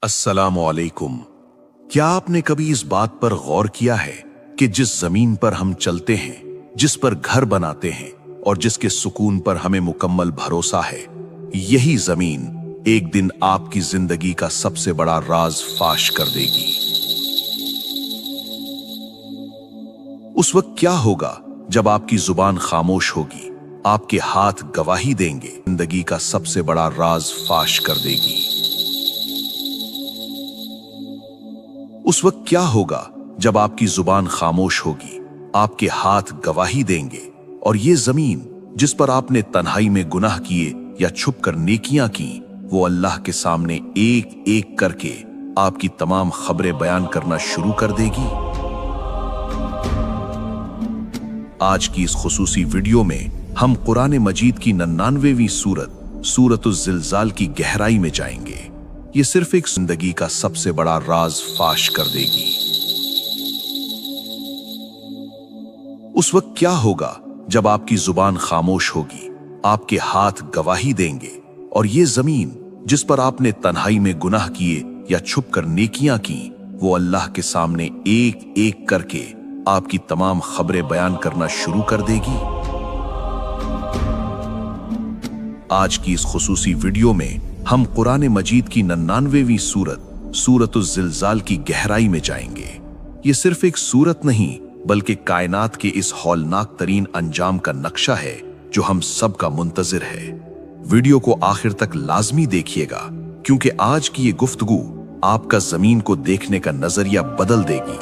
अस्सलामु अलैकुम। क्या आपने कभी इस बात पर गौर किया है कि जिस जमीन पर हम चलते हैं, जिस पर घर बनाते हैं और जिसके सुकून पर हमें मुकम्मल भरोसा है, यही जमीन एक दिन आपकी जिंदगी का सबसे बड़ा राज फाश कर देगी। उस वक्त क्या होगा जब आपकी जुबान खामोश होगी, आपके हाथ गवाही देंगे, जिंदगी का सबसे बड़ा राज फाश कर देगी। उस वक्त क्या होगा जब आपकी जुबान खामोश होगी, आपके हाथ गवाही देंगे और ये जमीन जिस पर आपने तन्हाई में गुनाह किए या छुप कर नेकियां की, वो अल्लाह के सामने एक एक करके आपकी तमाम खबरें बयान करना शुरू कर देगी। आज की इस खुसूसी वीडियो में हम कुरान मजीद की 99वीं सूरत सूरतुज़ ज़िलज़ाल की गहराई में जाएंगे। ये सिर्फ एक जिंदगी का सबसे बड़ा राज फाश कर देगी। उस वक्त क्या होगा जब आपकी जुबान खामोश होगी, आपके हाथ गवाही देंगे और ये जमीन जिस पर आपने तन्हाई में गुनाह किए या छुप कर नेकियां की, वो अल्लाह के सामने एक एक करके आपकी तमाम खबरें बयान करना शुरू कर देगी। आज की इस खुसूसी वीडियो में हम कुरान मजीद की 99वीं सूरत सूरतुज़ ज़िलज़ाल की गहराई में जाएंगे। ये सिर्फ एक सूरत नहीं बल्कि कायनात के इस हौलनाक तरीन अंजाम का नक्शा है जो हम सब का मुंतज़िर है। वीडियो को आखिर तक लाजमी देखिएगा क्योंकि आज की ये गुफ्तगू आपका जमीन को देखने का नजरिया बदल देगी।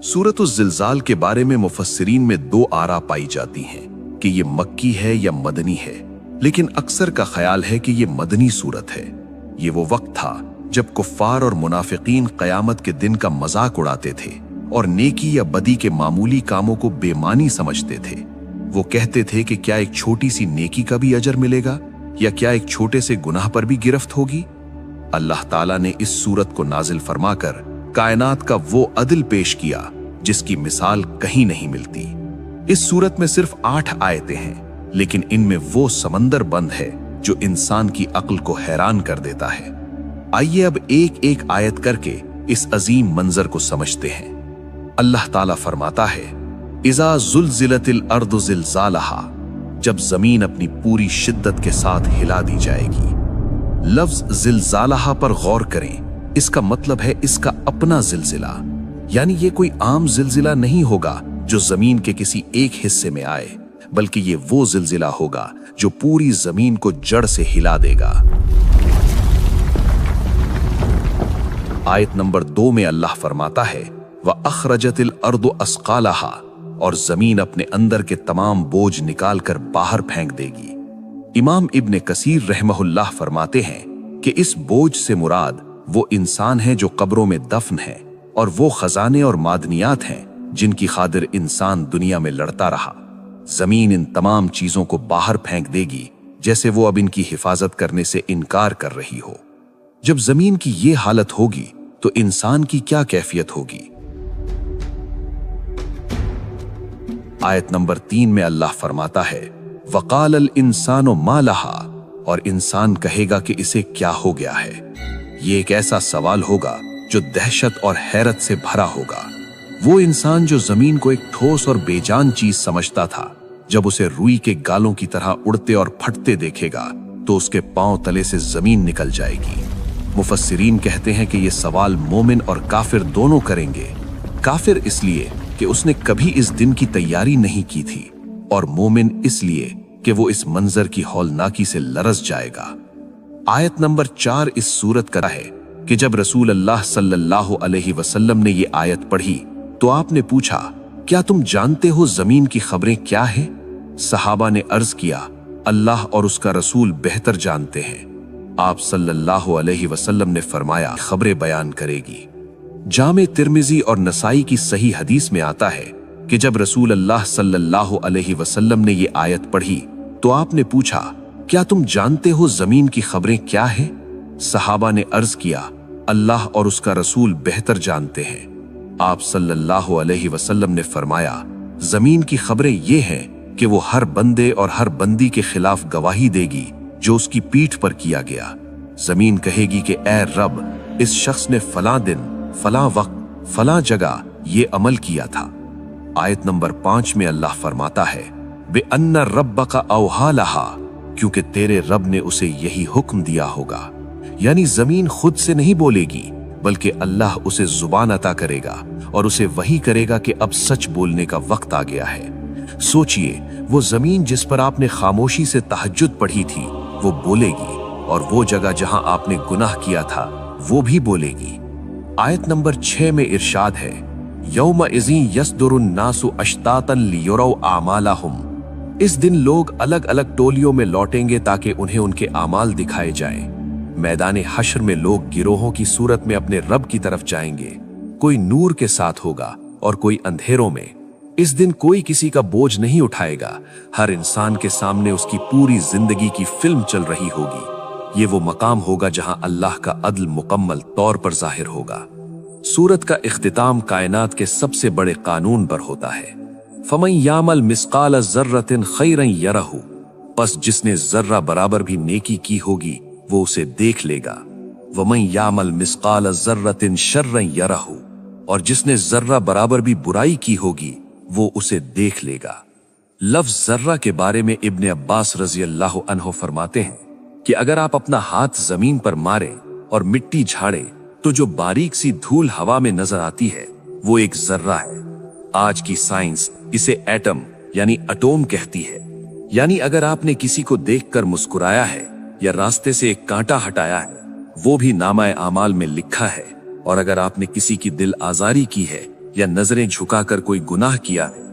सूरतुज़ ज़िलज़ाल के बारे में मुफस्सिरीन में दो आरा पाई जाती हैं कि ये मक्की है या मदनी है, लेकिन अक्सर का ख्याल है कि ये मदनी सूरत है। ये वो वक्त था जब कुफ्फार और मुनाफिकीन क़यामत के दिन का मजाक उड़ाते थे और नेकी या बदी के मामूली कामों को बेमानी समझते थे। वो कहते थे कि क्या एक छोटी सी नेकी का भी अजर मिलेगा या क्या एक छोटे से गुनाह पर भी गिरफ्त होगी। अल्लाह ताला ने इस सूरत को नाजिल फरमाकर कायनात का वो अदल पेश किया जिसकी मिसाल कहीं नहीं मिलती। इस सूरत में सिर्फ 8 आयतें हैं, लेकिन इनमें वो समंदर बंद है जो इंसान की अक्ल को हैरान कर देता है। आइए अब एक एक आयत करके इस अजीम मंजर को समझते हैं। अल्लाह ताला फरमाता है, इज़ा ज़ुलज़िलतिल अर्दु ज़िलज़ालहा, जब जमीन अपनी पूरी शिद्दत के साथ हिला दी जाएगी। लफ्ज ज़िलज़ालहा पर गौर करें, इसका मतलब है इसका अपना ज़िलज़िला, यानी ये कोई आम ज़िलज़िला नहीं होगा जो जमीन के किसी एक हिस्से में आए, बल्कि ये वो ज़िलज़िला होगा जो पूरी जमीन को जड़ से हिला देगा। आयत नंबर 2 में अल्लाह फरमाता है, व अखरजतिल अर्दु अस्क़ालहा, और जमीन अपने अंदर के तमाम बोझ निकाल कर बाहर फेंक देगी। इमाम इब्ने कसीर रहमहुल्लाह फरमाते हैं कि इस बोझ से मुराद वो इंसान है जो कब्रों में दफन है और वो खजाने और मादनियात हैं जिनकी खातिर इंसान दुनिया में लड़ता रहा। जमीन इन तमाम चीजों को बाहर फेंक देगी जैसे वो अब इनकी हिफाजत करने से इनकार कर रही हो। जब जमीन की ये हालत होगी तो इंसान की क्या कैफियत होगी। आयत नंबर 3 में अल्लाह फरमाता है, वक़ालल इंसानु मा लहा, और इंसान कहेगा कि इसे क्या हो गया है। ये एक ऐसा सवाल होगा जो दहशत और हैरत से भरा होगा। वो इंसान जो जमीन को एक ठोस और बेजान चीज समझता था, जब उसे रुई के गालों की तरह उड़ते और फटते देखेगा तो उसके पांव तले से जमीन निकल जाएगी। मुफस्सिरीन कहते हैं कि ये सवाल मोमिन और काफिर दोनों करेंगे। काफिर इसलिए कि उसने कभी इस दिन की तैयारी नहीं की थी, और मोमिन इसलिए कि वो इस मंजर की हौलनाकी से लरज़ जाएगा। आयत नंबर 4 इस सूरत का है कि जब रसूल अल्लाह सल्लल्लाहु अलैहि वसल्लम ने ये आयत पढ़ी तो आपने पूछा, क्या तुम जानते हो जमीन की खबरें क्या हैं? सहाबा ने अर्ज किया, अल्लाह और उसका रसूल बेहतर जानते हैं। आप सल्लल्लाहु अलैहि वसल्लम ने फरमाया, खबरें बयान करेगी। जामे तिर्मिजी और नसाई की सही हदीस में आता है कि जब रसूल अल्लाह सल्लल्लाहु अलैहि वसल्लम ने ये आयत पढ़ी तो आपने पूछा, क्या तुम जानते हो जमीन की खबरें क्या हैं? सहाबा ने अर्ज किया, अल्लाह और उसका रसूल बेहतर जानते हैं। आप सल्लल्लाहु अलैहि वसल्लम ने फरमाया, जमीन की खबरें ये हैं कि वो हर बंदे और हर बंदी के खिलाफ गवाही देगी जो उसकी पीठ पर किया गया। जमीन कहेगी कि ए रब, इस शख्स ने फला दिन, फला वक्त, फला जगह ये अमल किया था। आयत नंबर 5 में अल्लाह फरमाता है, बे अन्ना रब्बका औहा लहा, क्योंकि तेरे रब ने उसे यही हुक्म दिया होगा। यानी जमीन खुद से नहीं बोलेगी, बल्कि अल्लाह उसे जुबान अता करेगा और उसे वही करेगा कि अब सच बोलने का वक्त आ गया है। सोचिए, वो जमीन जिस पर आपने खामोशी से तहज्जुद पढ़ी थी वो बोलेगी, और वो जगह जहां आपने गुनाह किया था वो भी बोलेगी। आयत नंबर 6 में इरशाद है, यौम इज़ीन यसदुरुन नासु अश्तातन लियुरौ आमालहुम। इस दिन लोग अलग अलग टोलियों में लौटेंगे ताकि उन्हें उनके आमाल दिखाए जाएं। मैदान हश्र में लोग गिरोहों की सूरत में अपने रब की तरफ जाएंगे। कोई नूर के साथ होगा और कोई अंधेरों में। इस दिन कोई किसी का बोझ नहीं उठाएगा। हर इंसान के सामने उसकी पूरी जिंदगी की फिल्म चल रही होगी। ये वो मकाम होगा जहां अल्लाह का अदल मुकम्मल तौर पर जाहिर होगा। सूरत का इख्तिताम कायनात के सबसे बड़े कानून पर होता है, फमन यामल मिस्काल ज़र्रतिन खैरन यरहु। बस जिसने जर्रा बराबर भी नेकी की होगी वो उसे देख लेगा। वमन यामल मिस्काल ज़र्रतिन शर्रन यरहु, और जिसने जर्रा बराबर भी बुराई की होगी वो उसे देख लेगा। लफ्ज जर्रा के बारे में इब्ने अब्बास रजी अल्लाह अन्हो फरमाते हैं कि अगर आप अपना हाथ जमीन पर मारे और मिट्टी झाड़े तो जो बारीक सी धूल हवा में नजर आती है वो एक जर्रा है। आज की साइंस इसे एटम यानी अटोम कहती है। यानी अगर आपने किसी को देखकर मुस्कुराया है या रास्ते से एक कांटा हटाया है वो भी नामाए आमाल में लिखा है। और अगर आपने किसी की दिल आजारी की है या नजरें झुकाकर कोई गुनाह किया है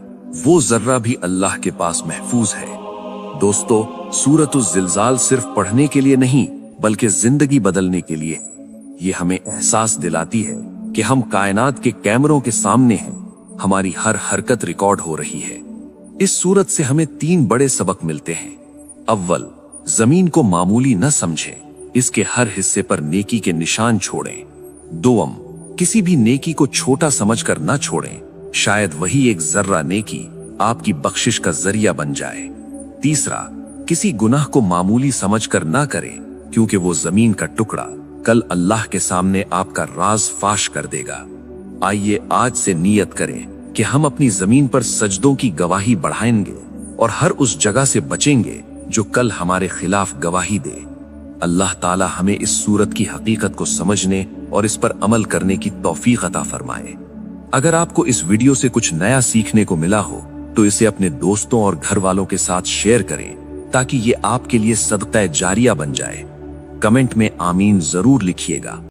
वो जर्रा भी अल्लाह के पास महफूज है। दोस्तों, सूरतुज़ ज़िलज़ाल सिर्फ पढ़ने के लिए नहीं बल्कि जिंदगी बदलने के लिए। ये हमें एहसास दिलाती है कि हम कायनात के कैमरों के सामने हैं, हमारी हर हरकत रिकॉर्ड हो रही है। इस सूरत से हमें 3 बड़े सबक मिलते हैं। अव्वल, जमीन को मामूली न समझें, इसके हर हिस्से पर नेकी के निशान छोड़ें। दोम, किसी भी नेकी को छोटा समझकर न छोड़ें, शायद वही एक जर्रा नेकी आपकी बख्शिश का जरिया बन जाए। तीसरा, किसी गुनाह को मामूली समझकर ना करें, क्योंकि वो जमीन का टुकड़ा कल अल्लाह के सामने आपका राज फाश कर देगा। आइए आज से नियत करें कि हम अपनी जमीन पर सजदों की गवाही बढ़ाएंगे और हर उस जगह से बचेंगे जो कल हमारे खिलाफ गवाही दे। अल्लाह ताला हमें इस सूरत की हकीकत को समझने और इस पर अमल करने की तौफीक अता फरमाए। अगर आपको इस वीडियो से कुछ नया सीखने को मिला हो तो इसे अपने दोस्तों और घर वालों के साथ शेयर करें ताकि ये आपके लिए सदक़ा जारिया बन जाए। कमेंट में आमीन जरूर लिखिएगा।